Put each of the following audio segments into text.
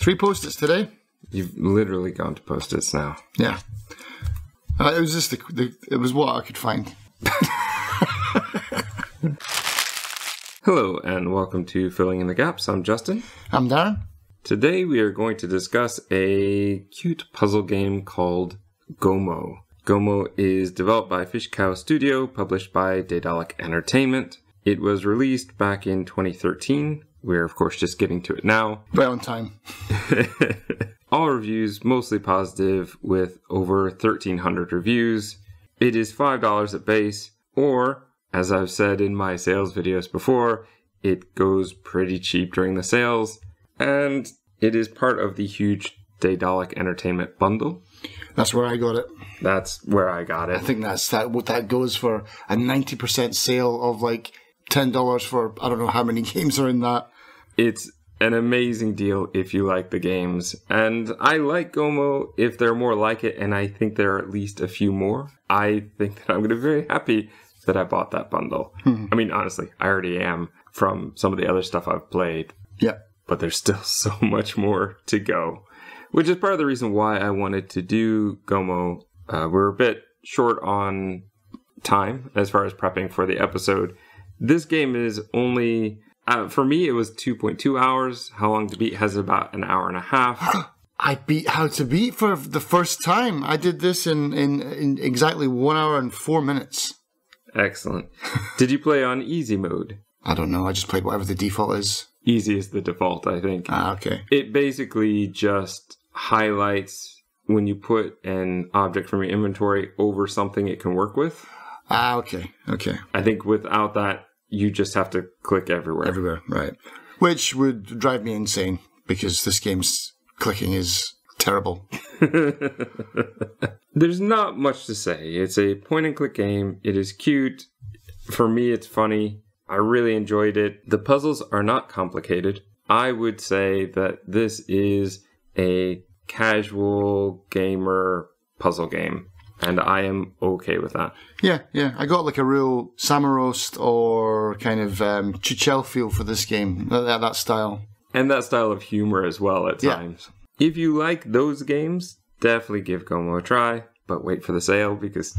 3 Post-its today. You've literally gone to Post-its now. Yeah. It was just it was what I could find. Hello and welcome to Filling in the Gaps. I'm Justin. I'm Darren. Today we are going to discuss a cute puzzle game called Gomo. Gomo is developed by Fish Cow Studio, published by Daedalic Entertainment. It was released back in 2013. We're, of course, just getting to it now. Right on time. All reviews mostly positive with over 1,300 reviews. It is $5 at base, or, as I've said in my sales videos before, it goes pretty cheap during the sales, and it is part of the huge Daedalic Entertainment bundle. That's where I got it. That's where I got it. I think what that goes for a 90% sale of like $10 for I don't know how many games are in that. It's an amazing deal if you like the games. And I like Gomo if there are more like it, and I think there are at least a few more. I think that I'm going to be very happy that I bought that bundle. I mean, honestly, I already am from some of the other stuff I've played. Yeah. But there's still so much more to go, which is part of the reason why I wanted to do Gomo. We're a bit short on time as far as prepping for the episode. This game is only, for me, it was 2.2 hours. How Long to Beat has about an hour and a half. I beat How to Beat for the first time. I did this in exactly 1 hour and 4 minutes. Excellent. Did you play on easy mode? I don't know. I just played whatever the default is. Easy is the default, I think. Okay. It basically just highlights when you put an object from your inventory over something it can work with. Okay. I think without that, you just have to click everywhere. Everywhere, right. Which would drive me insane, because this game's clicking is terrible. There's not much to say. It's a point-and-click game. It is cute. For me, it's funny. I really enjoyed it. The puzzles are not complicated. I would say that this is a casual gamer puzzle game, and I am okay with that. Yeah. I got like a real Samarost or kind of Chuchel feel for this game, that style. And that style of humor as well at times. If you like those games, definitely give Gomo a try, but wait for the sale because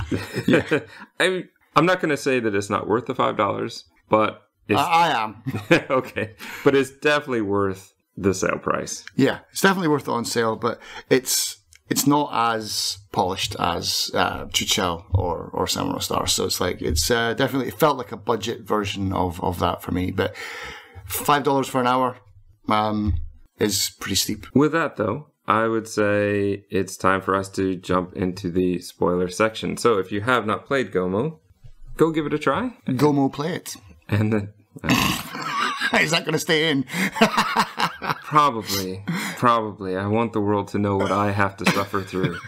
I'm not going to say that it's not worth the $5, but I am. Okay, but it's definitely worth the sale price. Yeah, it's definitely worth it on sale, but it's not as polished as Chuchel or Samarost are. So it's like it felt like a budget version of that for me. But $5 for an hour is pretty steep. With that though, I would say it's time for us to jump into the spoiler section. So if you have not played Gomo, go give it a try. Gomo, play it. And then is that going to stay in? Probably. I want the world to know what I have to suffer through.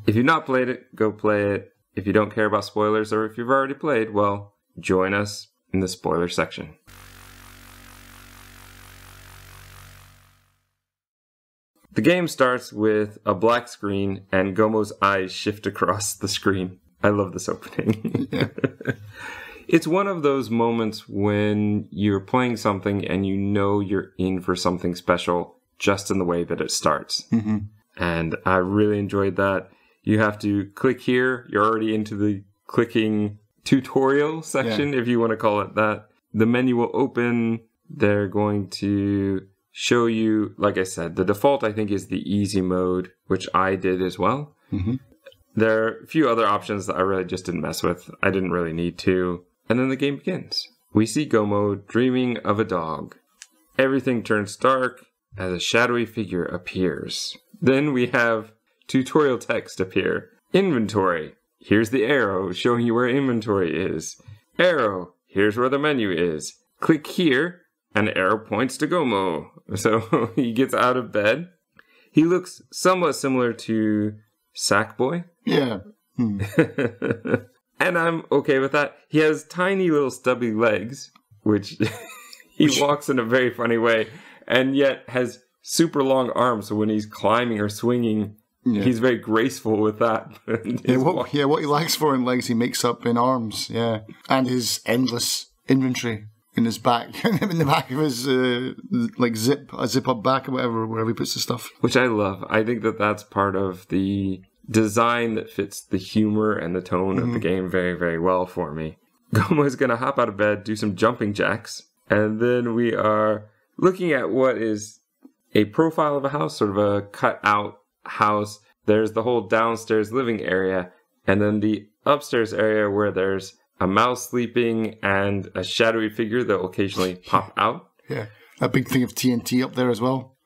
If you've not played it, go play it. If you don't care about spoilers, or if you've already played, well, join us in the spoiler section. The game starts with a black screen and Gomo's eyes shift across the screen. I love this opening. Yeah. It's one of those moments when you're playing something and you know you're in for something special just in the way that it starts. Mm-hmm. And I really enjoyed that. You have to click here. You're already into the clicking tutorial section, if you want to call it that. The menu will open. They're going to show you, like I said, the default I think is the easy mode, which I did as well. Mm-hmm. There are a few other options that I really just didn't mess with. I didn't really need to. And then the game begins. We see Gomo dreaming of a dog. Everything turns dark as a shadowy figure appears. Then we have tutorial text appear. Inventory. Here's the arrow showing you where inventory is. Arrow. Here's where the menu is. Click here, and the arrow points to Gomo. So he gets out of bed. He looks somewhat similar to Sackboy. Yeah. And I'm okay with that. He has tiny little stubby legs, which he walks in a very funny way, and yet has super long arms. So when he's climbing or swinging, he's very graceful with that. What he lacks for in legs, he makes up in arms. Yeah. And his endless inventory. in his back, in the back of his zip up back or whatever, wherever he puts the stuff. Which I love. I think that that's part of the design that fits the humor and the tone of the game very, very well for me. Gomo is going to hop out of bed, do some jumping jacks, and then we are looking at what is a profile of a house, sort of a cut out house. There's the whole downstairs living area, and then the upstairs area where there's a mouse sleeping and a shadowy figure that will occasionally pop out. Yeah, a big thing of TNT up there as well.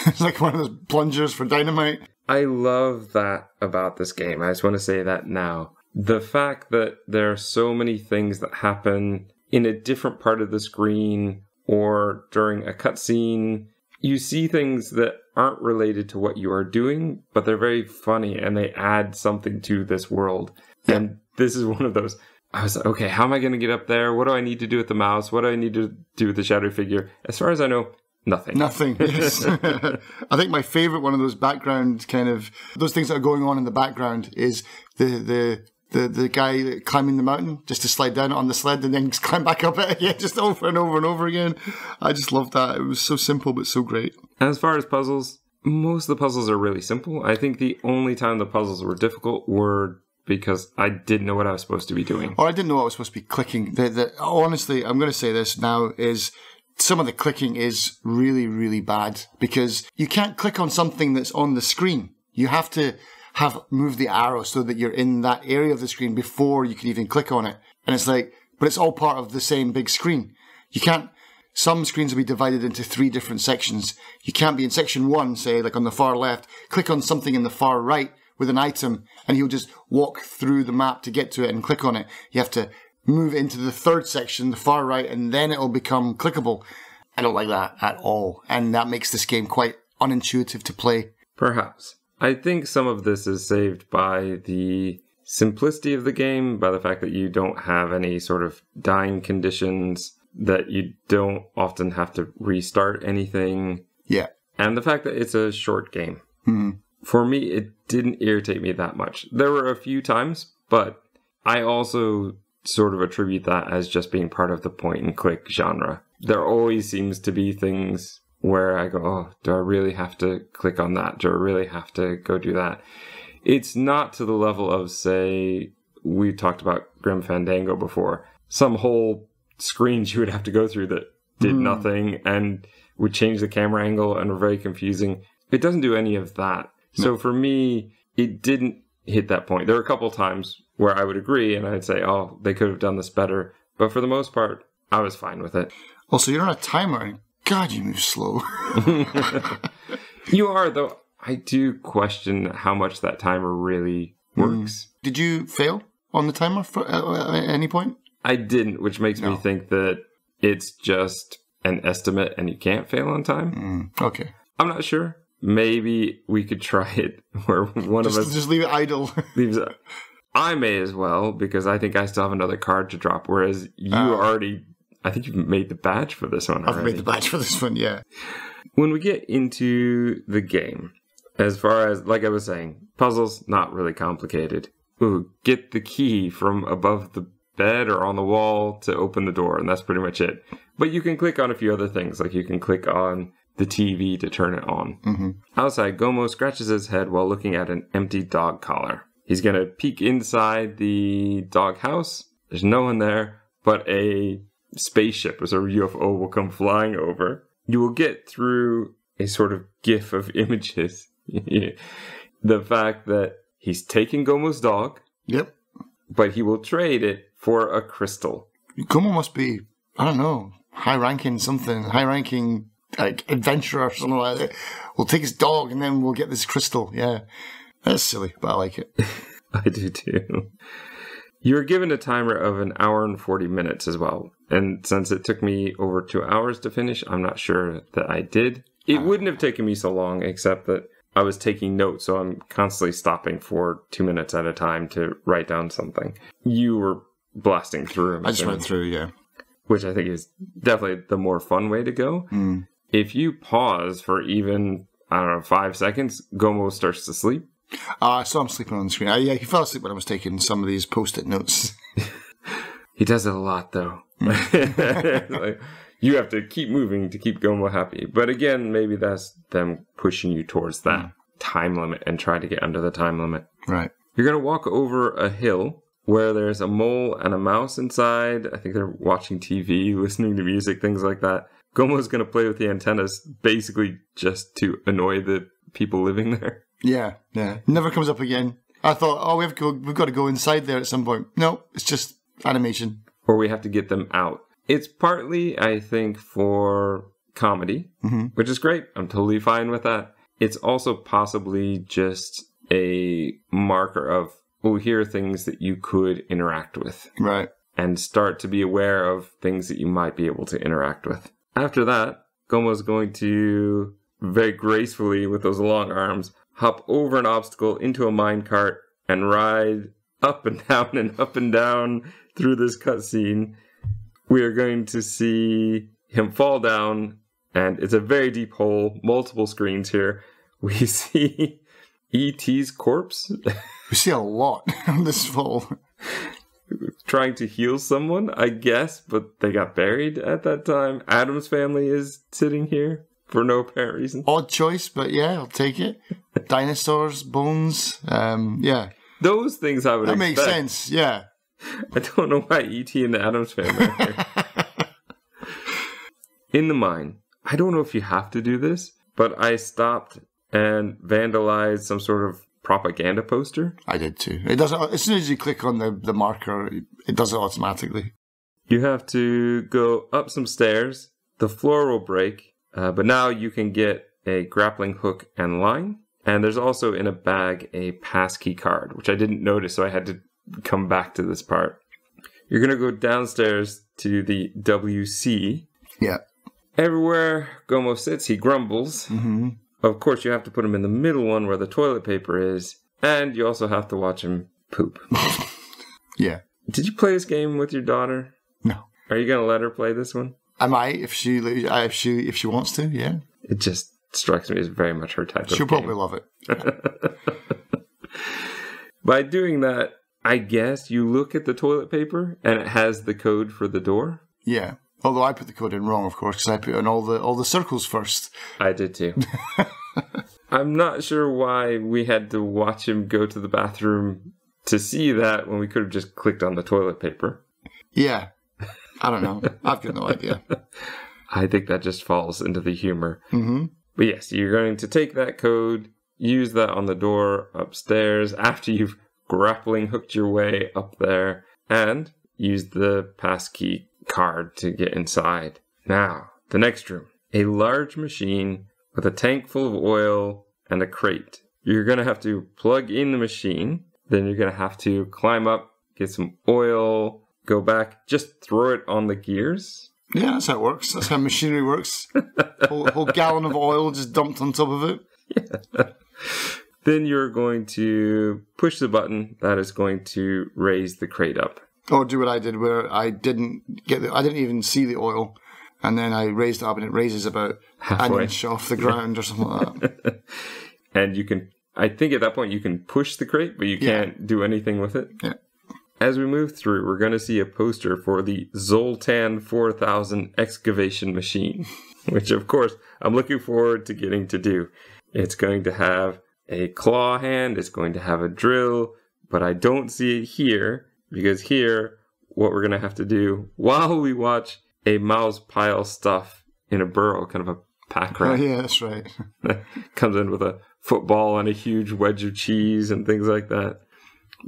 It's like one of those plungers for dynamite. I love that about this game. I just want to say that now. The fact that there are so many things that happen in a different part of the screen or during a cutscene. You see things that aren't related to what you are doing, but they're very funny and they add something to this world. Yeah. And this is one of those. I was like, okay, how am I going to get up there? What do I need to do with the mouse? What do I need to do with the shadow figure? As far as I know, nothing. Nothing, yes. I think my favorite one of those background those things that are going on in the background is the guy climbing the mountain just to slide down on the sled and then climb back up it again, just over and over and over again. I just loved that. It was so simple but so great. As far as puzzles, most of the puzzles are really simple. I think the only time the puzzles were difficult were because I didn't know what I was supposed to be doing. Or I didn't know I was supposed to be clicking. Honestly, I'm going to say this now, is some of the clicking is really, really bad because you can't click on something that's on the screen. You have to move the arrow so that you're in that area of the screen before you can even click on it. And it's like, but it's all part of the same big screen. You can't, some screens will be divided into 3 different sections. You can't be in section 1, say, like on the far left, click on something in the far right with an item, and he'll just walk through the map to get to it and click on it. You have to move into the 3rd section, the far right, and then it'll become clickable. I don't like that at all, and that makes this game quite unintuitive to play. Perhaps. I think some of this is saved by the simplicity of the game, by the fact that you don't have any sort of dying conditions, that you don't often have to restart anything. Yeah. And the fact that it's a short game. Mm-hmm. For me, it didn't irritate me that much. There were a few times, but I also sort of attribute that as just being part of the point and click genre. There always seems to be things where I go, oh, do I really have to click on that? Do I really have to go do that? It's not to the level of, say, we talked about Grim Fandango before. Some whole screens you would have to go through that did nothing and would change the camera angle and were very confusing. It doesn't do any of that. So for me, it didn't hit that point. There were a couple of times where I would agree and I'd say, oh, they could have done this better. But for the most part, I was fine with it. Also, you're on a timer and God, you move slow. You are, though. I do question how much that timer really works. Did you fail on the timer at any point? I didn't, which makes me think that it's just an estimate and you can't fail on time. Okay. I'm not sure. Maybe we could try it where one of us... Just leave it idle. leaves it. I may as well, because I think I still have another card to drop, whereas you already... I think you've made the badge for this one already. I've made the badge for this one, yeah. When we get into the game, as far as, like I was saying, puzzles, not really complicated. Ooh, get the key from above the bed or on the wall to open the door, and that's pretty much it. But you can click on a few other things, like you can click on the TV to turn it on. Outside, Gomo scratches his head while looking at an empty dog collar. He's going to peek inside the dog house. There's no one there, but a spaceship as a UFO will come flying over. You will get through a sort of gif of images. The fact that he's taking Gomo's dog. Yep. But he will trade it for a crystal. Gomo must be, I don't know, high-ranking like adventurer or something like that. We'll take his dog and then we'll get this crystal. Yeah. That's silly, but I like it. I do too. You're given a timer of 1 hour and 40 minutes as well. And since it took me over 2 hours to finish, I'm not sure that I did. It wouldn't have taken me so long, except that I was taking notes, so I'm constantly stopping for 2 minutes at a time to write down something. You were blasting through. I just went through, yeah. Which I think is definitely the more fun way to go. If you pause for even, 5 seconds, Gomo starts to sleep. I saw him sleeping on the screen. Yeah, he fell asleep when I was taking some of these post-it notes. He does it a lot, though. Like, you have to keep moving to keep Gomo happy. But again, maybe that's them pushing you towards that time limit and try to get under the time limit. Right. You're going to walk over a hill where there's a mole and a mouse inside. I think they're watching TV, listening to music, things like that. Gomo's going to play with the antennas basically just to annoy the people living there. Yeah, yeah. Never comes up again. I thought, oh, we've got to go inside there at some point. No, it's just animation. Or we have to get them out. It's partly, I think, for comedy, which is great. I'm totally fine with that. It's also possibly just a marker of, oh, here are things that you could interact with. Right. And start to be aware of things that you might be able to interact with. After that, Gomo's going to very gracefully, with those long arms, hop over an obstacle into a minecart and ride up and down through this cutscene. We are going to see him fall down, and it's a very deep hole, multiple screens here. We see E.T.'s corpse. We see a lot on this fall. Trying to heal someone, I guess, but they got buried at that time. Adam's family is sitting here for no apparent reason. Odd choice, but yeah, I'll take it. Dinosaurs, bones, yeah. Those things I would expect. That makes sense, yeah. I don't know why E.T. and the Adams family are here. In the mine, I don't know if you have to do this, but I stopped and vandalized some sort of propaganda poster. I did too. It does. As soon as you click on the marker, it does it automatically. You have to go up some stairs. The floor will break, but now you can get a grappling hook and line. And there's also in a bag a passkey card, which I didn't notice, so I had to come back to this part. You're going to go downstairs to the WC. Yeah. Everywhere Gomo sits, he grumbles. Of course, you have to put him in the middle one where the toilet paper is. And you also have to watch him poop. Yeah. Did you play this game with your daughter? No. Are you going to let her play this one? I might, if she wants to, yeah. It just strikes me as very much her type of game. She'll probably love it. By doing that, I guess you look at the toilet paper and it has the code for the door. Yeah. Although I put the code in wrong, of course, because I put in all the circles first. I did too. I'm not sure why we had to watch him go to the bathroom to see that when we could have just clicked on the toilet paper. Yeah. I don't know. I've got no idea. I think that just falls into the humor. But yes, you're going to take that code, use that on the door upstairs after you've grappling hooked your way up there, and use the passkey card to get inside. Now, the next room. A large machine with a tank full of oil and a crate. You're going to have to plug in the machine. Then you're going to have to climb up, get some oil, go back, just throw it on the gears. Yeah, that's how it works. That's how machinery works. whole gallon of oil just dumped on top of it. Yeah. Then you're going to push the button that is going to raise the crate up. Or do what I did, where I didn't even see the oil, and then I raised it up, and it raises about halfway, an inch off the ground or something like that. And you can, I think at that point you can push the crate, but you can't do anything with it. Yeah. As we move through, we're going to see a poster for the Zoltan 4000 excavation machine, which of course I'm looking forward to getting to do. It's going to have a claw hand, it's going to have a drill, but I don't see it here, because here, what we're going to have to do while we watch a mouse pile stuff in a burrow, kind of a pack rat. Oh, yeah, that's right. Comes in with a football and a huge wedge of cheese and things like that.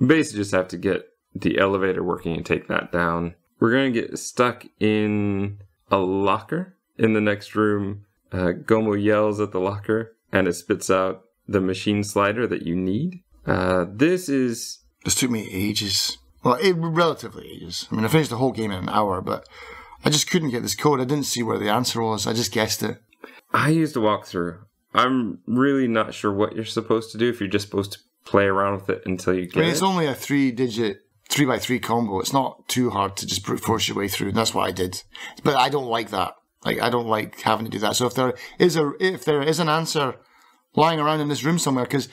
Basically just have to get the elevator working and take that down. We're going to get stuck in a locker in the next room. Gomo yells at the locker and it spits out the machine slider that you need. This took me ages. Well, relatively ages. I mean, I finished the whole game in an hour, but I just couldn't get this code. I didn't see where the answer was. I just guessed it. I used a walkthrough. I'm really not sure what you're supposed to do, if you're just supposed to play around with it until you get it. It's only a 3-digit 3x3 combo. It's not too hard to just brute force your way through, and that's what I did. But I don't like that. Like, I don't like having to do that. So if there is an answer lying around in this room somewhere, because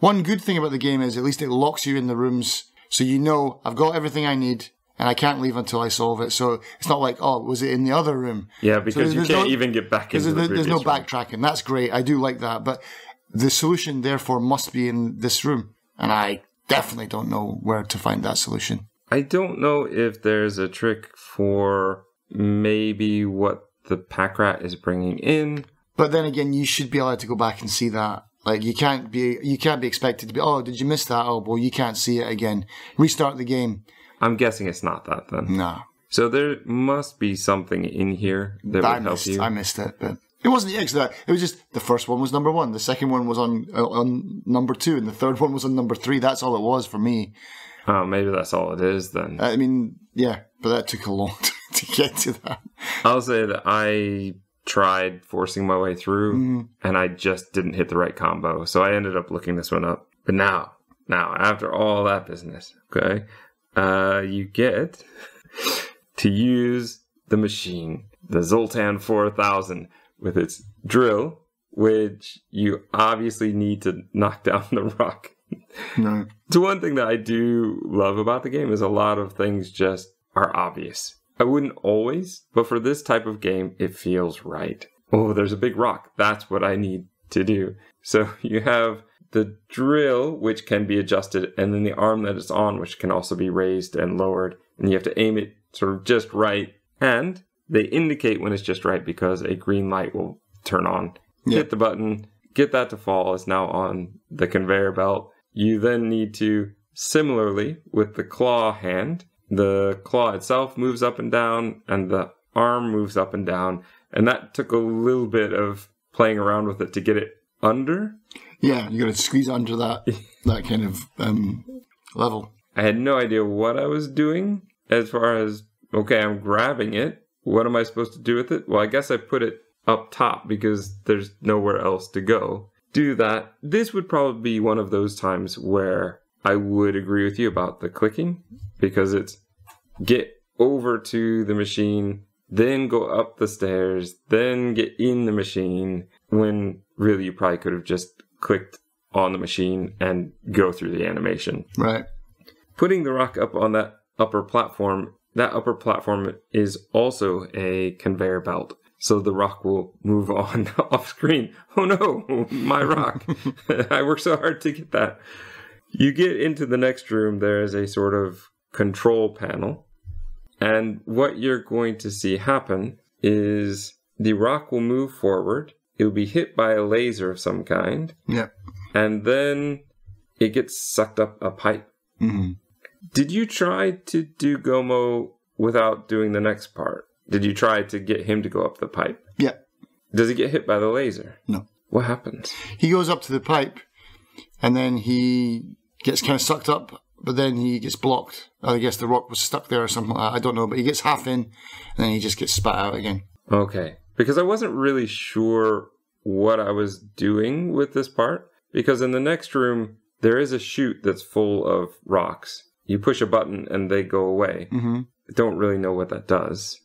one good thing about the game is at least it locks you in the rooms, so you know I've got everything I need. and I can't leave until I solve it. So it's not like, oh, was it in the other room? Yeah, because you can't even get back into the previous There's no room. backtracking. That's great. I do like that. But the solution, therefore, must be in this room. And I definitely don't know where to find that solution. I don't know if there's a trick for maybe what the pack rat is bringing in. But then again, you should be allowed to go back and see that. Like, you can't be expected to be, oh, did you miss that? Oh, well, you can't see it again. Restart the game. I'm guessing it's not that then. No. So there must be something in here that would help you. I missed it, but it wasn't the extra. It was just the first one was number 1, the second one was on number 2, and the third one was on number 3. That's all it was for me. Oh, maybe that's all it is then. I mean, yeah, but that took a long time to get to that. I'll say that I tried forcing my way through, and I just didn't hit the right combo. So I ended up looking this one up. But now, after all that business, okay, you get to use the machine, the Zoltan 4000, with its drill, which you obviously need to knock down the rock. No. So one thing that I do love about the game is a lot of things just are obvious. I wouldn't always, but for this type of game, it feels right. Oh, there's a big rock. That's what I need to do. So you have the drill, which can be adjusted, and then the arm that it's on, which can also be raised and lowered. And you have to aim it sort of just right. And they indicate when it's just right because a green light will turn on. Yep. Hit the button, get that to fall. It's now on the conveyor belt. You then need to, similarly with the claw hand, the claw itself moves up and down, and the arm moves up and down. And that took a little bit of playing around with it to get it under. Yeah, you got to squeeze under that kind of level. I had no idea what I was doing as far as, okay, I'm grabbing it. What am I supposed to do with it? Well, I guess I put it up top because there's nowhere else to go. Do that. This would probably be one of those times where I would agree with you about the clicking, because it's get over to the machine, then go up the stairs, then get in the machine, when really you probably could have just clicked on the machine and go through the animation. Right. Putting the rock up on that upper platform is also a conveyor belt. So the rock will move on off screen. Oh no, my rock. I worked so hard to get that. You get into the next room, there is a sort of control panel. And what you're going to see happen is the rock will move forward. It'll be hit by a laser of some kind. Yep. And then it gets sucked up a pipe. Mm-hmm. Did you try to do Gomo without doing the next part? Did you try to get him to go up the pipe? Yeah. Does he get hit by the laser? No. What happens? He goes up to the pipe, and then he gets kind of sucked up, but then he gets blocked. I guess the rock was stuck there or something like that. I don't know, but he gets half in, and then he just gets spat out again. Okay. Because I wasn't really sure what I was doing with this part, because in the next room, there is a chute that's full of rocks. You push a button, and they go away. Mm-hmm. I don't really know what that does.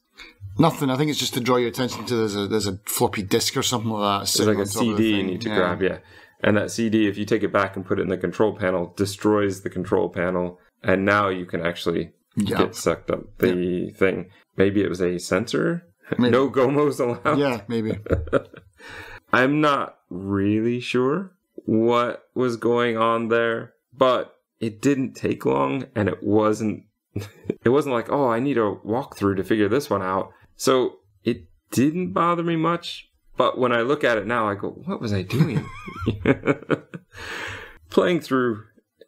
Nothing. I think it's just to draw your attention to there's a floppy disk or something like that. It's like a CD you need to grab, yeah. And that CD, if you take it back and put it in the control panel, destroys the control panel. And now you can actually get sucked up the thing. Maybe it was a sensor? Maybe. No Gomos allowed? Yeah, maybe. I'm not really sure what was going on there, but it didn't take long, and it wasn't like, oh, I need a walkthrough to figure this one out. So it didn't bother me much, but when I look at it now, I go, what was I doing? Playing through,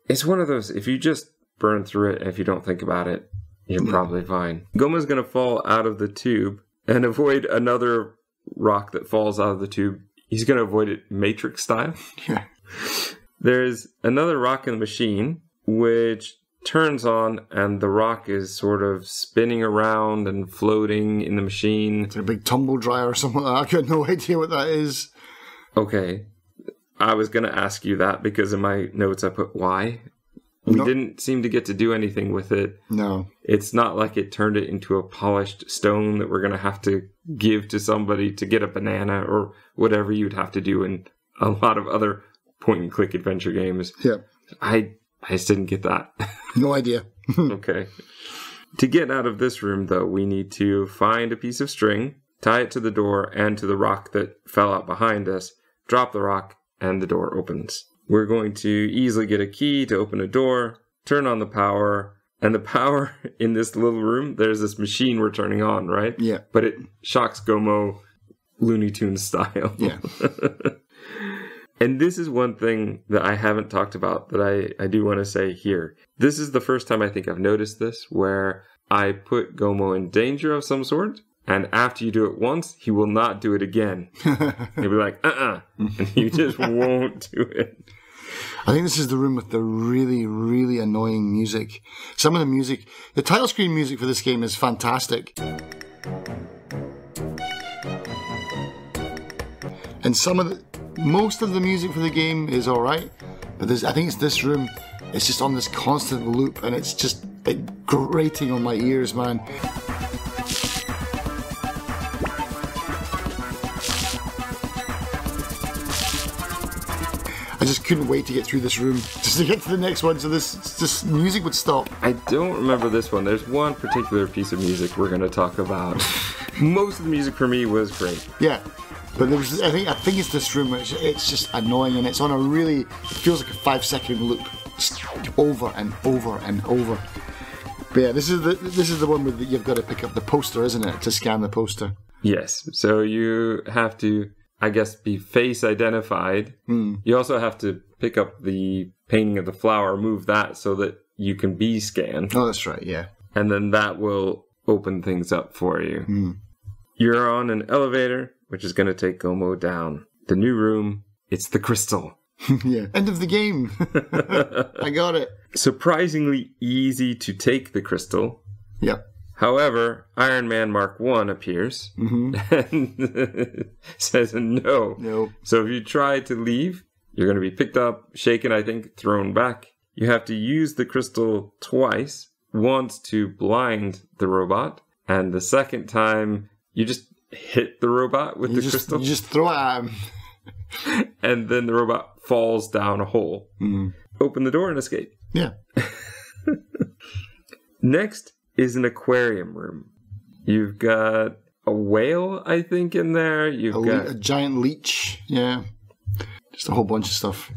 it's one of those, if you just burn through it, and if you don't think about it, you're probably fine. Gomo's going to fall out of the tube and avoid another rock that falls out of the tube. He's going to avoid it Matrix style. Yeah. There's another rock in the machine, which turns on, and the rock is sort of spinning around and floating in the machine. It's a big tumble dryer or something like that. I got no idea what that is. Okay. I was going to ask you that because in my notes I put why. We didn't seem to get to do anything with it. No. It's not like it turned it into a polished stone that we're going to have to give to somebody to get a banana or whatever you'd have to do in a lot of other point-and-click adventure games. Yeah. I just didn't get that. No idea. Okay. To get out of this room, though, we need to find a piece of string, tie it to the door and to the rock that fell out behind us, drop the rock, and the door opens. We're going to easily get a key to open a door, turn on the power, and the power in this little room, there's this machine we're turning on, right? Yeah. But it shocks Gomo Looney Tunes style. Yeah. And this is one thing that I haven't talked about that I do want to say here. This is the first time I think I've noticed this, where I put Gomo in danger of some sort, and after you do it once, he will not do it again. He'll be like, and you just won't do it. I think this is the room with the really, really annoying music. Some of the music, the title screen music for this game is fantastic. And most of the music for the game is alright, but I think it's this room, it's just on this constant loop, and it's just grating on my ears, man. I just couldn't wait to get through this room, just to get to the next one, so this music would stop. I don't remember this one. There's one particular piece of music we're going to talk about. Most of the music for me was great. Yeah, but there was, I think it's this room, it's just annoying, and it's on it feels like a 5-second loop, just over and over and over. But yeah, this is the one where you've got to pick up the poster, isn't it, to scan the poster? Yes, so you have to, I guess, be face identified. You also have to pick up the painting of the flower, move that so that you can be scanned. Oh, that's right, yeah. And then that will open things up for you. You're on an elevator, which is going to take Gomo down. The new room, it's the crystal. Yeah. End of the game. I got it. Surprisingly easy to take the crystal. Yep. However, Iron Man Mark 1 appears and says no. No. So if you try to leave, you're going to be picked up, shaken, I think, thrown back. You have to use the crystal twice. Once to blind the robot, and the second time you just hit the robot with the crystal. You just throw it at him. And then the robot falls down a hole. Open the door and escape. Yeah. Next is an aquarium room. You've got a whale, I think, in there. You've got a giant leech. Yeah. Just a whole bunch of stuff.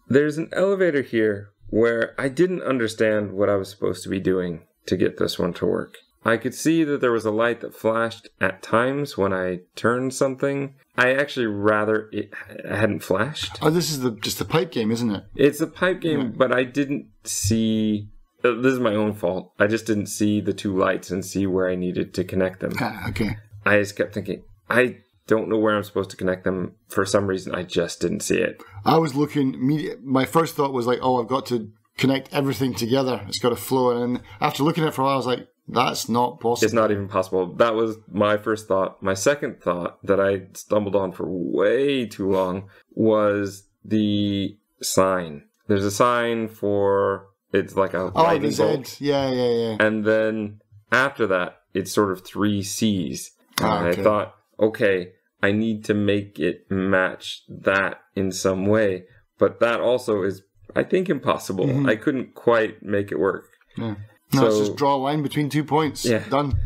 There's an elevator here where I didn't understand what I was supposed to be doing to get this one to work. I could see that there was a light that flashed at times when I turned something. I actually rather it hadn't flashed. Oh, this is just a pipe game, isn't it? It's a pipe game, but I didn't see... This is my own fault. I just didn't see the two lights and see where I needed to connect them. Okay. I just kept thinking, I don't know where I'm supposed to connect them. For some reason, I just didn't see it. I was looking, my first thought was like, oh, I've got to connect everything together. It's got to flow. And after looking at it for a while, I was like, that's not possible. It's not even possible. That was my first thought. My second thought that I stumbled on for way too long was the sign. There's a sign for, it's like a lightning bolt. Yeah. And then after that, it's sort of 3 C's. And Okay. I thought, okay, I need to make it match that in some way. But that also is, I think, impossible. I couldn't quite make it work. Yeah. No, So- it's just draw a line between 2 points. Yeah. Done.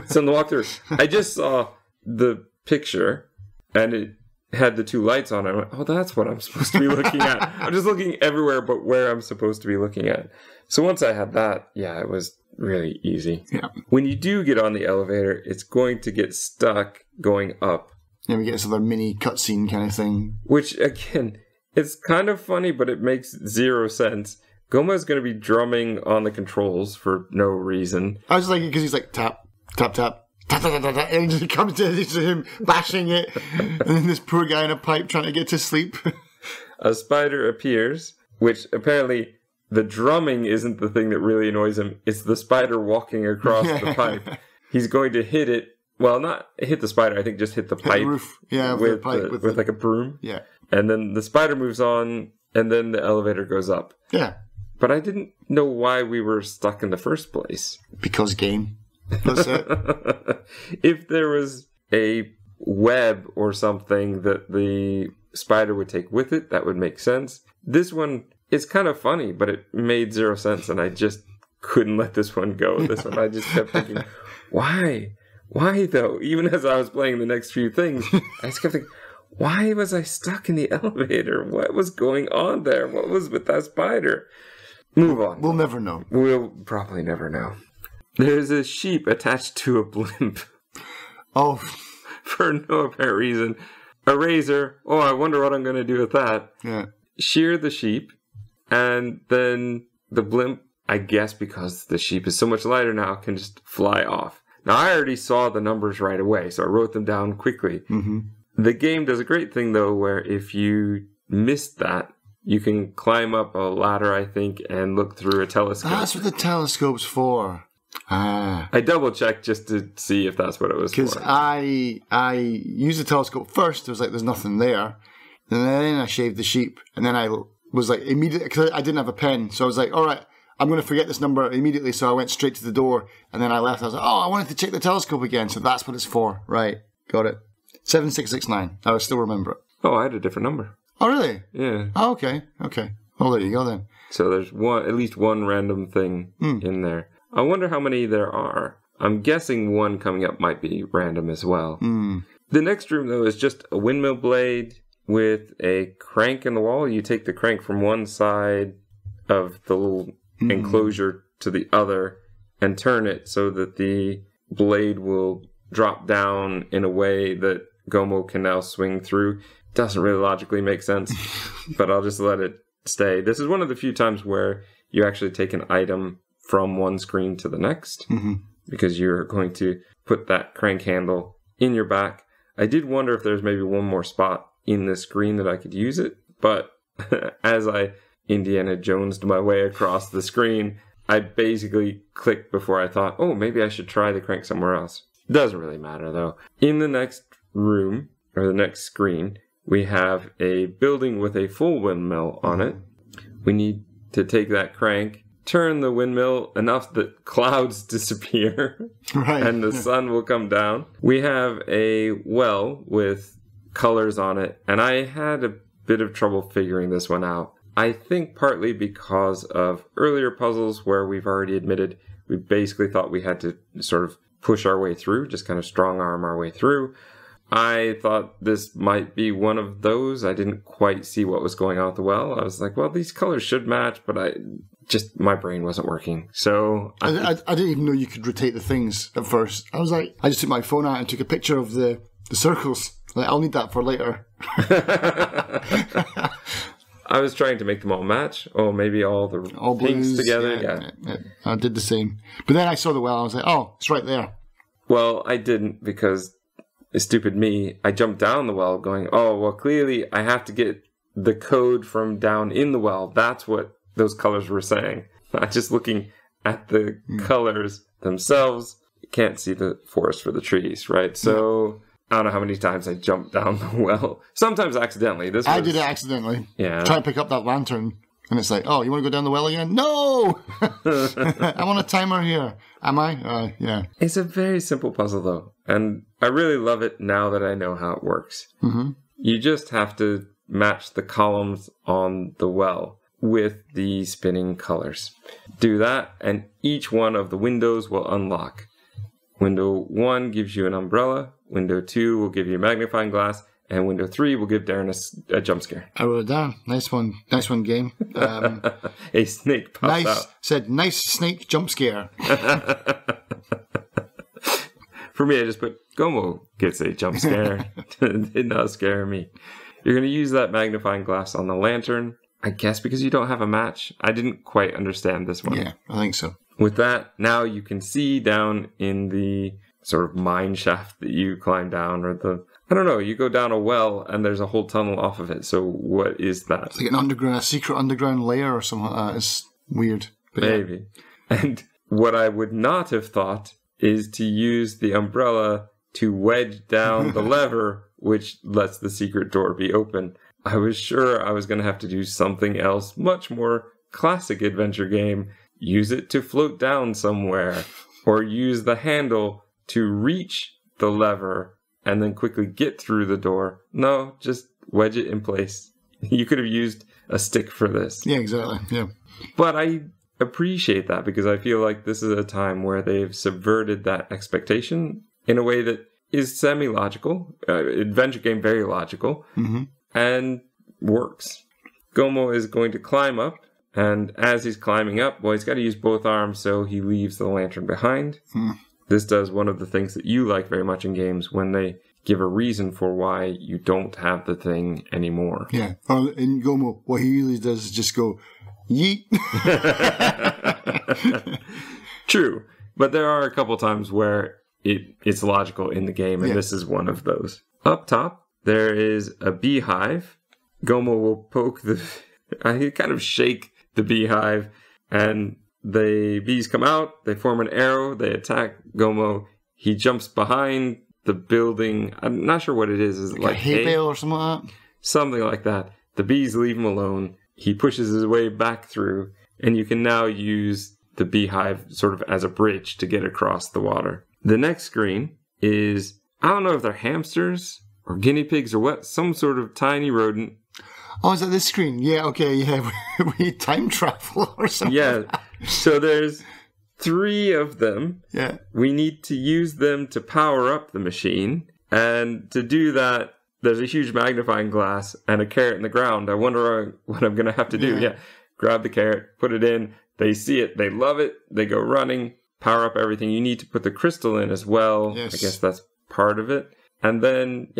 So in the walkthrough, I just saw the picture and it had the 2 lights on it. I went, oh, that's what I'm supposed to be looking at. I'm just looking everywhere but where I'm supposed to be looking at. So once I had that, yeah, it was really easy. Yeah. When you do get on the elevator, it's going to get stuck going up, Yeah, we get this other mini cutscene kind of thing. which again, it's kind of funny, but it makes 0 sense. Gomo is going to be drumming on the controls for no reason. I was like, because he's like, tap, tap, tap. Tap, tap, tap, tap, and it comes to him bashing it, and then this poor guy in a pipe trying to get to sleep. A spider appears, which apparently the drumming isn't the thing that really annoys him. It's the spider walking across the pipe. He's going to hit it. Well, not hit the spider. I think just hit the pipe. The roof, yeah, with, the pipe with like a broom. Yeah, And then the spider moves on, and then the elevator goes up. yeah, But I didn't know why we were stuck in the first place. because game. That's it. If there was a web or something that the spider would take with it, that would make sense. This one is kind of funny, but it made 0 sense, and I just couldn't let this one go. This one, I just kept thinking, why? Why though? Even as I was playing the next few things, I just kept thinking, why was I stuck in the elevator? What was going on there? What was with that spider? Move on. We'll never know. We'll probably never know. There's a sheep attached to a blimp. Oh. For no apparent reason. A razor. Oh, I wonder what I'm going to do with that. Yeah. Shear the sheep. And then the blimp, I guess because the sheep is so much lighter now, can just fly off. Now, I already saw the numbers right away, so I wrote them down quickly. Mm-hmm. The game does a great thing, though, where if you missed that, you can climb up a ladder, I think, and look through a telescope. That's what the telescope's for. Ah. I double-checked just to see if that's what it was for. Because I used the telescope first. It was like, there's nothing there. And then I shaved the sheep. And then I was like, immediately, because I didn't have a pen. So I was like, all right, I'm going to forget this number immediately. So I went straight to the door. And then I left. I was like, oh, I wanted to check the telescope again. So that's what it's for. Right. Got it. 7669. I still remember it. Oh, I had a different number. Oh, really? Yeah. Oh, okay. Okay. Well, there you go then. So there's at least one random thing in there. I wonder how many there are. I'm guessing one coming up might be random as well. The next room, though, is just a windmill blade with a crank in the wall. You take the crank from one side of the little enclosure to the other and turn it so that the blade will drop down in a way that Gomo can now swing through. Doesn't really logically make sense, but I'll just let it stay. This is one of the few times where you actually take an item from one screen to the next, because you're going to put that crank handle in your back. I did wonder if there's maybe one more spot in the screen that I could use it, but as I Indiana Jonesed my way across the screen, I basically clicked before I thought, oh, maybe I should try the crank somewhere else. Doesn't really matter, though. In the next room, or the next screen, we have a building with a full windmill on it. We need to take that crank, turn the windmill enough that clouds disappear, Right. and the sun will come down. We have a well with colors on it, and I had a bit of trouble figuring this one out. I think partly because of earlier puzzles where we've already admitted we basically thought we had to sort of push our way through, just kind of strong arm our way through. I thought this might be one of those. I didn't quite see what was going on with the well. I was like, well, these colors should match, but my brain wasn't working. So I didn't even know you could rotate the things at first. I was like, I just took my phone out and took a picture of the circles. Like, I'll need that for later. I was trying to make them all match. Oh, maybe all pinks blues together. Yeah. I did the same. But then I saw the well. I was like, oh, it's right there. Well, I didn't, because stupid me, I jumped down the well going, oh, well, clearly I have to get the code from down in the well. That's what those colors were saying. Not just looking at the colors themselves. You can't see the forest for the trees, right? So I don't know how many times I jumped down the well. Sometimes accidentally. I did it accidentally. Yeah. Try and pick up that lantern. And it's like, oh, you want to go down the well again? No! I want a timer here. Am I? Yeah. It's a very simple puzzle, though. And I really love it now that I know how it works. Mm-hmm. You just have to match the columns on the well with the spinning colors. Do that, and each one of the windows will unlock. Window 1 gives you an umbrella. Window 2 will give you a magnifying glass. And window 3 will give Darren a jump scare. I wrote it down. Nice one, game. A snake pops out. Said, nice snake jump scare. For me, I just put, Gomo gets a jump scare. Did not scare me. You're going to use that magnifying glass on the lantern. I guess because you don't have a match. I didn't quite understand this one. Yeah, I think so. With that, now you can see down in the sort of mine shaft that you climb down, or I don't know, you go down a well and there's a whole tunnel off of it. So what is that? It's like a secret underground layer or something like that. It's weird. But maybe. Yeah. And what I would not have thought is to use the umbrella to wedge down the lever, which lets the secret door be open. I was sure I was going to have to do something else, much more classic adventure game. Use it to float down somewhere, or use the handle to reach the lever and then quickly get through the door. No, just wedge it in place. You could have used a stick for this. Yeah, exactly. Yeah. But I appreciate that because I feel like this is a time where they've subverted that expectation in a way that is semi-logical, adventure game very logical, and works. Gomo is going to climb up, and as he's climbing up, well, he's got to use both arms, so he leaves the lantern behind. This does one of the things that you like very much in games when they give a reason for why you don't have the thing anymore. Yeah. In Gomo, what he usually does is just go, yeet. True. But there are a couple times where it's logical in the game, and this is one of those. Up top, there is a beehive. Gomo will poke he kind of shake the beehive, and the bees come out, they form an arrow, they attack Gomo. He jumps behind the building. I'm not sure what it is. Is it like a hay bale or something like that? Something like that. The bees leave him alone. He pushes his way back through, and you can now use the beehive sort of as a bridge to get across the water. The next screen is, I don't know if they're hamsters or guinea pigs or what, some sort of tiny rodent. Oh, is that this screen? Yeah, okay, yeah. We time travel or something. Yeah, so there's 3 of them. Yeah. We need to use them to power up the machine. And to do that, there's a huge magnifying glass and a carrot in the ground. I wonder what I'm going to have to do. Yeah. Grab the carrot, put it in. They see it. They love it. They go running, power up everything. You need to put the crystal in as well. Yes. I guess that's part of it. And then,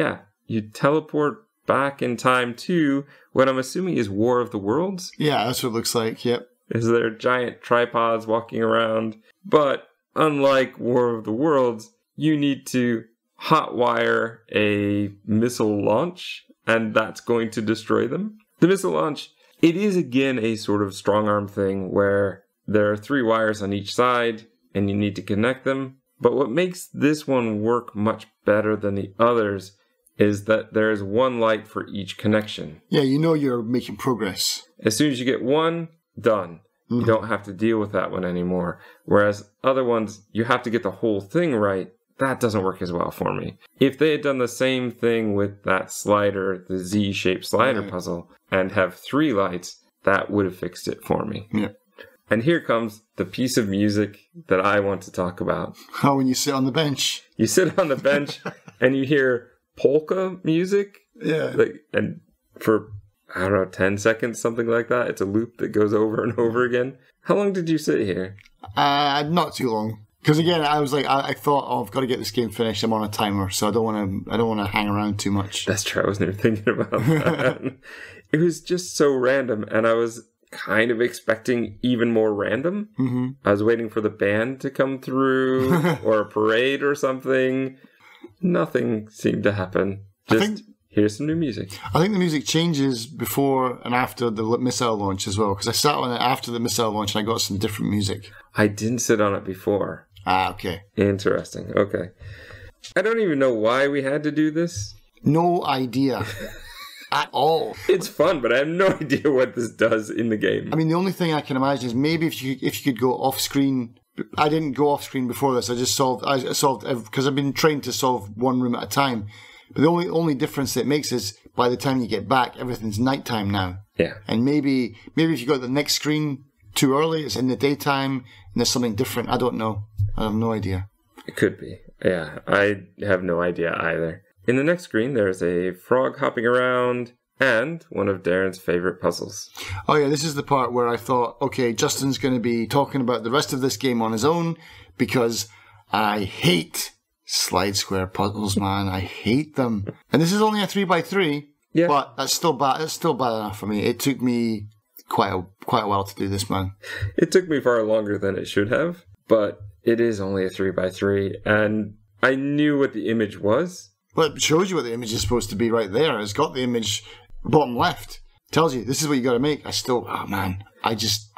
you teleport back in time to what I'm assuming is War of the Worlds. Yeah, that's what it looks like. Yep. Is there giant tripods walking around? But unlike War of the Worlds, you need to hotwire a missile launch, and that's going to destroy them. The missile launch, it is again a sort of strong arm thing where there are 3 wires on each side, and you need to connect them. But what makes this one work much better than the others is that there is 1 light for each connection. Yeah, you know you're making progress. As soon as you get 1, done. You don't have to deal with that one anymore. Whereas other ones, you have to get the whole thing right. That doesn't work as well for me. If they had done the same thing with that slider, the Z-shaped slider puzzle, and have 3 lights, that would have fixed it for me. Yeah. And here comes the piece of music that I want to talk about. Oh, when you sit on the bench. You sit on the bench and you hear polka music. Yeah. And for, I don't know, 10 seconds, something like that. It's a loop that goes over and over again. How long did you sit here? Not too long. Because again, I was like, I thought, I've got to get this game finished. I'm on a timer, so I don't want to hang around too much. That's true. I wasn't even thinking about that. It was just so random, and I was kind of expecting even more random. I was waiting for the band to come through, or a parade or something. Nothing seemed to happen. Here's some new music. I think the music changes before and after the missile launch as well, because I sat on it after the missile launch and I got some different music. I didn't sit on it before. Ah, okay. Interesting. Okay. I don't even know why we had to do this. No idea. At all. It's fun, but I have no idea what this does in the game. I mean, the only thing I can imagine is maybe if you could go off screen. I didn't go off screen before this. I solved because I've been trained to solve 1 room at a time. But the only difference that it makes is by the time you get back, everything's nighttime now. Yeah. And maybe if you got the next screen too early, it's in the daytime, and there's something different. I don't know. I have no idea. It could be. Yeah, I have no idea either. In the next screen, there's a frog hopping around and one of Darren's favorite puzzles. Oh yeah, this is the part where I thought, okay, Justin's going to be talking about the rest of this game on his own because I hate slide square puzzles, man. I hate them. And this is only a 3x3, but that's still bad. That's still bad enough for me. It took me quite a while to do this, man. It took me far longer than it should have, but it is only a 3x3, and I knew what the image was. Well, it shows you what the image is supposed to be right there. It's got the image bottom left. Tells you this is what you got to make.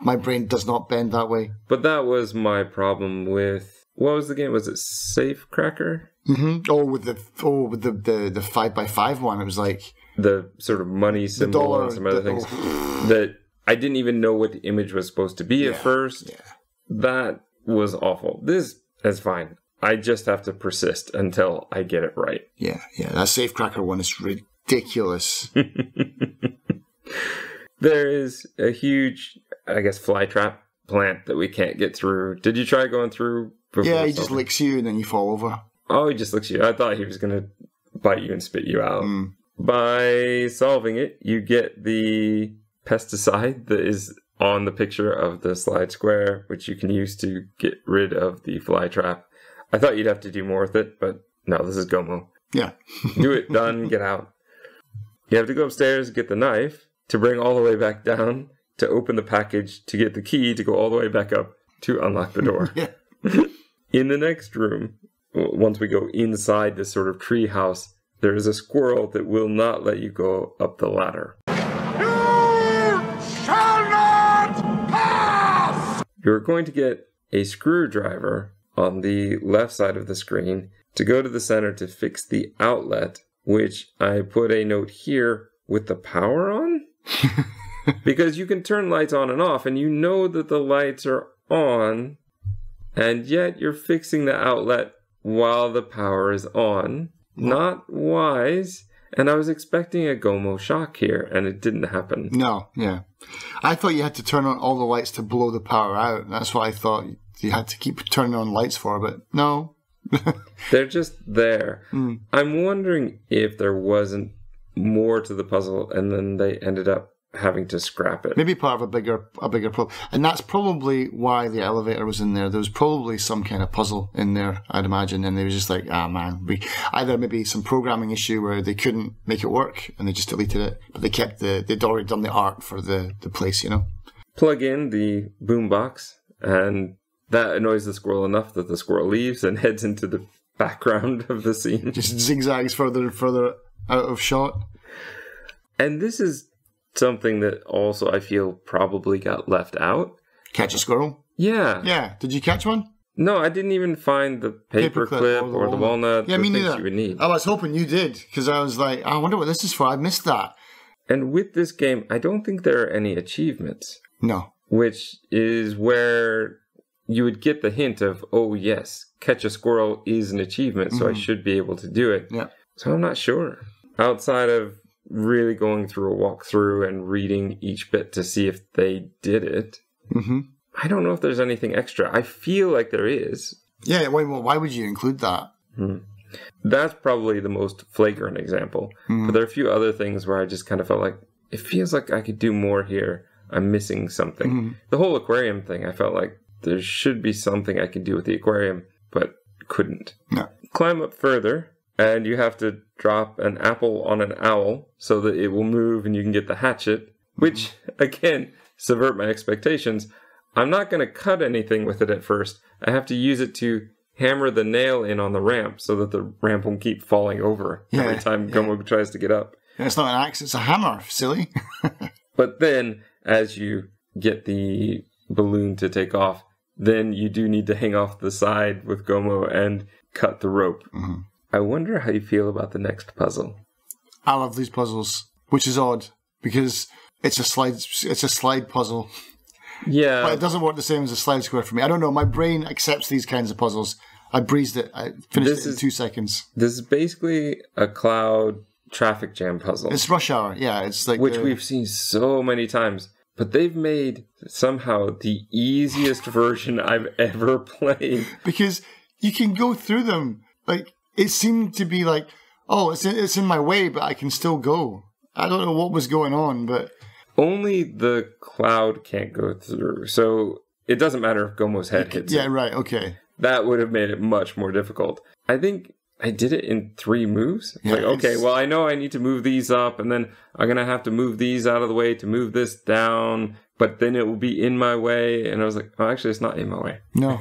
My brain does not bend that way. But that was my problem with, what was the game? Was it Safe Cracker? Mm-hmm. With the 5x5 one, it was like the sort of money symbol and some other things that I didn't even know what the image was supposed to be at first. Yeah. That was awful. This is fine. I just have to persist until I get it right. Yeah. That Safe Cracker one is ridiculous. There is a huge, I guess, fly trap plant that we can't get through. Did you try going through before? Yeah, he just licks you and then you fall over. Oh, he just licks you. I thought he was going to bite you and spit you out. By solving it, you get the pesticide that is on the picture of the slide square, which you can use to get rid of the fly trap. I thought you'd have to do more with it, but no, this is Gomo. Yeah. Do it, done, get out. You have to go upstairs, get the knife, to bring all the way back down, to open the package, to get the key, to go all the way back up, to unlock the door. Yeah. In the next room, once we go inside this sort of tree house, there is a squirrel that will not let you go up the ladder. You're going to get a screwdriver on the left side of the screen to go to the center to fix the outlet, which I put a note here with the power on. Because you can turn lights on and off, and you know that the lights are on, and yet you're fixing the outlet while the power is on. Not wise. And I was expecting a Gomo shock here, and it didn't happen. No, yeah. I thought you had to turn on all the lights to blow the power out. That's what I thought you had to keep turning on lights for, but no. They're just there. I'm wondering if there wasn't more to the puzzle, and then they ended up having to scrap it. Maybe part of a bigger problem. And that's probably why the elevator was in there. There was probably some kind of puzzle in there, I'd imagine, and they were just like, man, either maybe some programming issue where they couldn't make it work and they just deleted it, but they kept they'd already done the art for the place, you know? Plug in the boombox, and that annoys the squirrel enough that the squirrel leaves and heads into the background of the scene. Just zigzags further and further out of shot. And this is something that also I feel probably got left out. Catch a squirrel? Yeah. Yeah. Did you catch one? No, I didn't even find the paper clip or the walnut. Yeah, me neither. You would need. I was hoping you did, because I was like, I wonder what this is for. I missed that. And with this game, I don't think there are any achievements. No. Which is where you would get the hint of, oh yes, catch a squirrel is an achievement, so I should be able to do it. Yeah. So I'm not sure. Outside of really going through a walkthrough and reading each bit to see if they did it, I don't know if there's anything extra. I feel like there is. Yeah, why would you include that? That's probably the most flagrant example. But there are a few other things where I just kind of felt like, it feels like I could do more here. I'm missing something. The whole aquarium thing, I felt like there should be something I could do with the aquarium, but couldn't. No. Climb up further, and you have to drop an apple on an owl so that it will move and you can get the hatchet, which, again, subvert my expectations. I'm not going to cut anything with it at first. I have to use it to hammer the nail in on the ramp so that the ramp won't keep falling over every time Gomo tries to get up. It's not an axe, it's a hammer, silly. But then, as you get the balloon to take off, then you do need to hang off the side with Gomo and cut the rope. I wonder how you feel about the next puzzle. I love these puzzles, which is odd because it's a slide puzzle. Yeah. But it doesn't work the same as a slide square for me. I don't know. My brain accepts these kinds of puzzles. I breezed it. I finished it in 2 seconds. This is basically a cloud traffic jam puzzle. It's Rush Hour. Yeah, it's like which we've seen so many times. But they've made somehow the easiest version I've ever played. Because you can go through them. Like, it seemed to be like, oh, it's in my way, but I can still go. I don't know what was going on, but... Only the cloud can't go through. So it doesn't matter if Gomo's head hits it. Yeah, right, okay. That would have made it much more difficult. I think I did it in 3 moves. Yeah, like, okay, well, I know I need to move these up, and then I'm going to have to move these out of the way to move this down, but then it will be in my way. And I was like, oh, actually, it's not in my way. No.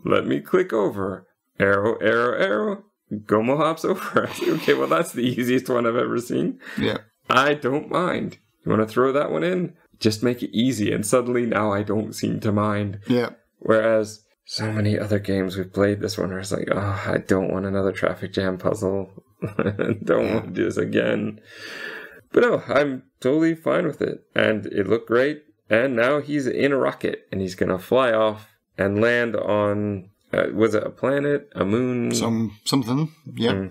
Let me click over. Arrow, arrow, arrow. Gomo hops over. Okay, well, that's the easiest one I've ever seen. Yeah. I don't mind. You want to throw that one in? Just make it easy, and suddenly now I don't seem to mind. Yeah. Whereas so many other games we've played this one where it's like, oh, I don't want another traffic jam puzzle. Don't want to do this again. But no, I'm totally fine with it. And it looked great. And now he's in a rocket, and he's going to fly off and land on... was it a planet? A moon? Something, yeah.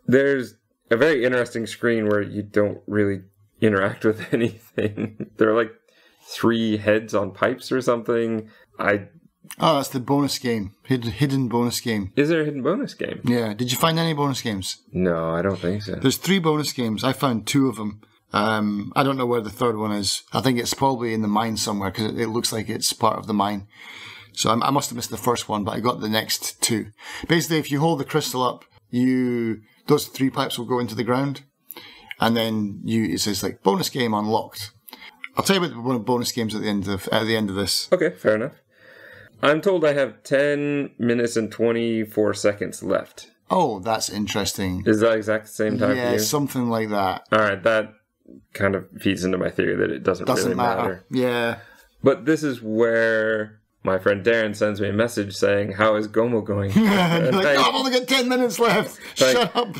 There's a very interesting screen where you don't really interact with anything. There are like 3 heads on pipes or something. Oh, that's the bonus game. Hidden bonus game. Is there a hidden bonus game? Yeah. Did you find any bonus games? No, I don't think so. There's 3 bonus games. I found 2 of them. I don't know where the third one is. I think it's probably in the mine somewhere because it looks like it's part of the mine. So I must have missed the first one, but I got the next 2. Basically, if you hold the crystal up, those 3 pipes will go into the ground, and then it says like bonus game unlocked. I'll tell you about the bonus games at the end of this. Okay, fair enough. I'm told I have 10 minutes and 24 seconds left. Oh, that's interesting. Is that exact same time for you? Yeah, something like that. All right, that kind of feeds into my theory that it doesn't really matter. Yeah. But this is where my friend Darren sends me a message saying, "How is Gomo going?" I've only got 10 minutes left. Shut up.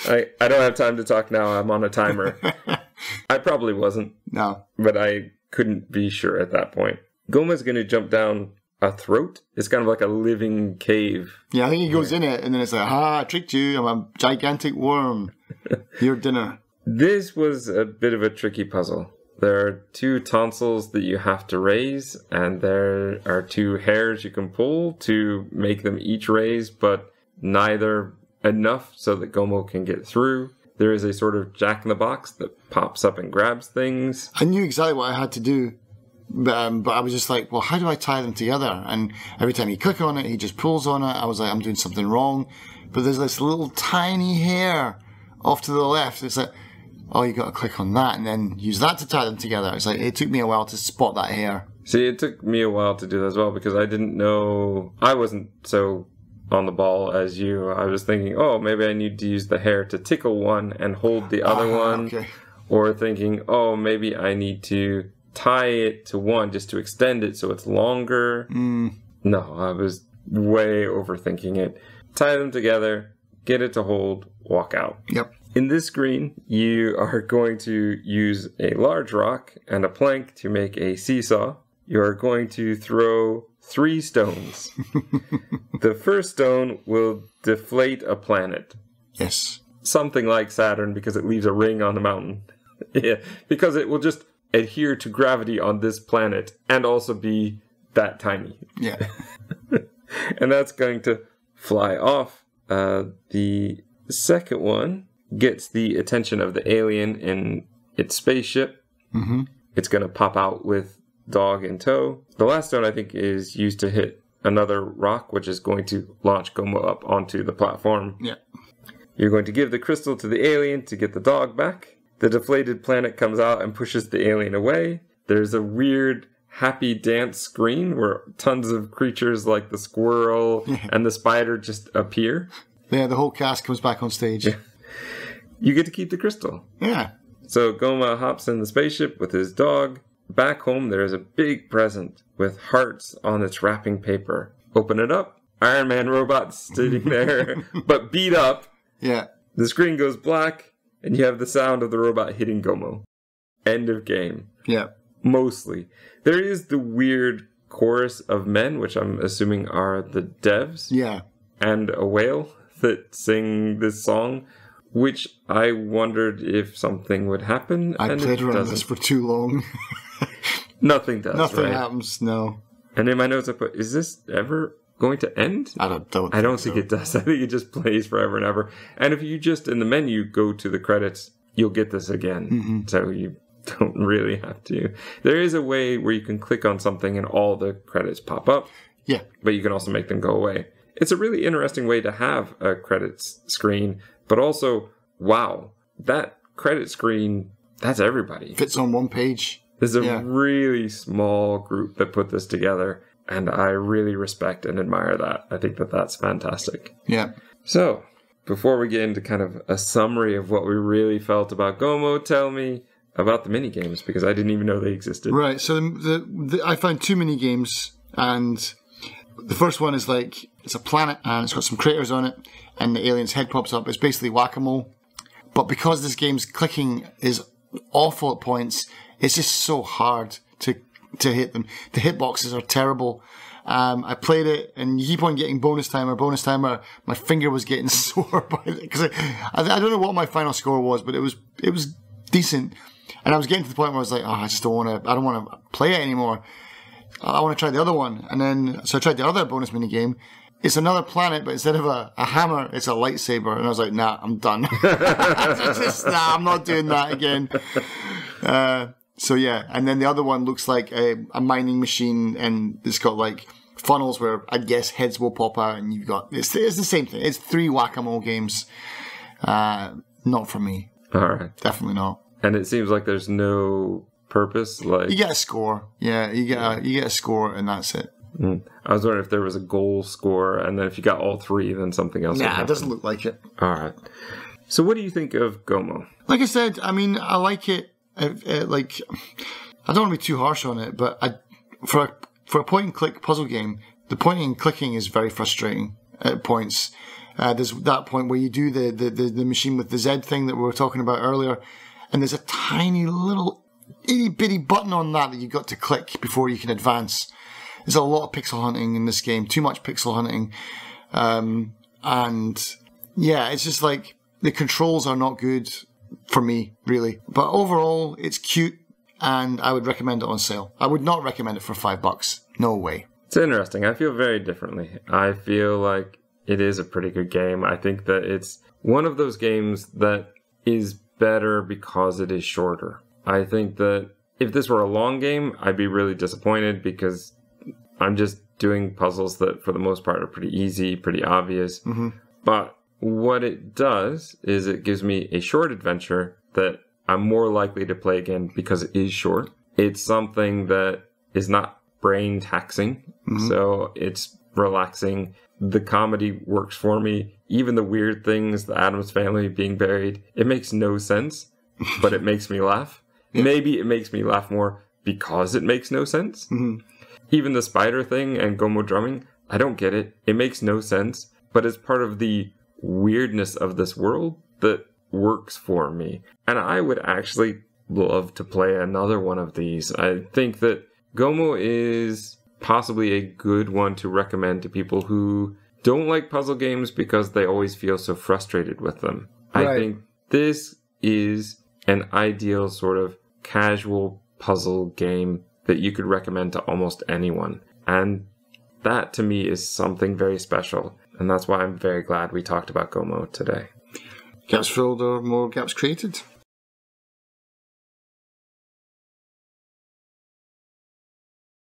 I don't have time to talk now. I'm on a timer. I probably wasn't. No. But I couldn't be sure at that point. Gomo's going to jump down a throat. It's kind of like a living cave. Yeah, I think he goes in it, and then it's like, I tricked you. I'm a gigantic worm. Your dinner. This was a bit of a tricky puzzle. There are 2 tonsils that you have to raise, and there are 2 hairs you can pull to make them each raise, but neither enough so that Gomo can get through. There is a sort of jack-in-the-box that pops up and grabs things. I knew exactly what I had to do, but I was just like, well, how do I tie them together? And every time you click on it, he just pulls on it. I was like, I'm doing something wrong. But there's this little tiny hair off to the left. It's like, oh, you got to click on that and then use that to tie them together. It's like, it took me a while to spot that hair. See, it took me a while to do that as well because I didn't know. I wasn't so on the ball as you. I was thinking, oh, maybe I need to use the hair to tickle one and hold the other one. Okay. Or thinking, oh, maybe I need to tie it to one just to extend it so it's longer. No, I was way overthinking it. Tie them together, get it to hold, walk out. Yep. In this screen, you are going to use a large rock and a plank to make a seesaw. You are going to throw 3 stones. The first stone will deflate a planet. Yes. Something like Saturn because it leaves a ring on the mountain. Yeah, because it will just adhere to gravity on this planet and also be that tiny. Yeah. And that's going to fly off. The second one gets the attention of the alien in its spaceship. Mm-hmm. It's going to pop out with dog in tow. The last stone, I think, is used to hit another rock, which is going to launch Gomo up onto the platform. Yeah. You're going to give the crystal to the alien to get the dog back. The deflated planet comes out and pushes the alien away. There's a weird happy dance screen where tons of creatures like the squirrel and the spider just appear. Yeah, the whole cast comes back on stage. You get to keep the crystal. Yeah. So Goma hops in the spaceship with his dog. Back home, there is a big present with hearts on its wrapping paper. Open it up. Iron Man robot sitting there, but beat up. Yeah. The screen goes black, and you have the sound of the robot hitting Gomo. End of game. Yeah. Mostly. There is the weird chorus of men, which I'm assuming are the devs. Yeah. And a whale that sing this song, which I wondered if something would happen. I played around this for too long. Nothing does. Nothing right? happens, no. And in my notes I put, is this ever going to end? I don't think it does. I think it just plays forever and ever. And if you just, in the menu, go to the credits, you'll get this again. Mm-hmm. So you don't really have to. There is a way where you can click on something and all the credits pop up. Yeah. But you can also make them go away. It's a really interesting way to have a credits screen, but also, wow, that credit screen, that's everybody. Fits on one page. There's a really small group that put this together, and I really respect and admire that. I think that that's fantastic. Yeah. So, before we get into kind of a summary of what we really felt about Gomo, tell me about the mini games, because I didn't even know they existed. Right, so I found 2 mini games, and the first one is like, it's a planet, and it's got some craters on it, and the alien's head pops up. It's basically whack-a-mole. But because this game's clicking is awful at points, it's just so hard to hit them. The hitboxes are terrible. I played it, and you keep on getting bonus timer. My finger was getting sore by it because I don't know what my final score was, but it was decent. And I was getting to the point where I was like, I don't want to play it anymore. I want to try the other one. And then, so I tried the other bonus mini game. It's another planet, but instead of a hammer, it's a lightsaber. And I was like, nah, I'm done. I'm not doing that again. So yeah, and then the other one looks like a mining machine, and it's got like funnels where I guess heads will pop out, and it's the same thing. It's 3 whack-a-mole games. Not for me. All right. Definitely not. And it seems like there's no purpose. Like you get a score. Yeah, you get a score, and that's it. I was wondering if there was a goal score, and then if you got all 3, then something else. Nah, it doesn't look like it. All right. So what do you think of Gomo? Like I said, I mean, I like it. Like, I don't want to be too harsh on it, but for a point-and-click puzzle game, the pointing and clicking is very frustrating at points. There's that point where you do the machine with the Z thing that we were talking about earlier, and there's a tiny little itty-bitty button on that you've got to click before you can advance. There's a lot of pixel hunting in this game, too much pixel hunting. And yeah, it's just like the controls are not good for me, really. But overall, it's cute, and I would recommend it on sale. I would not recommend it for $5. No way. It's interesting. I feel very differently. I feel like it is a pretty good game. I think that it's one of those games that is better because it is shorter. I think that if this were a long game, I'd be really disappointed because I'm just doing puzzles that for the most part are pretty easy, pretty obvious. Mm-hmm. But what it does is it gives me a short adventure that I'm more likely to play again because it is short. It's something that is not brain taxing, so it's relaxing. The comedy works for me. Even the weird things, the Addams Family being buried, it makes no sense, but it makes me laugh. Yeah. Maybe it makes me laugh more because it makes no sense. Mm-hmm. Even the spider thing and Gomo drumming, I don't get it. It makes no sense, but it's part of the weirdness of this world that works for me. And I would actually love to play another one of these. I think that Gomo is possibly a good one to recommend to people who don't like puzzle games because they always feel so frustrated with them. Right. I think this is an ideal sort of casual puzzle game that you could recommend to almost anyone. And that to me is something very special. And that's why I'm very glad we talked about Gomo today. Gaps filled or more gaps created?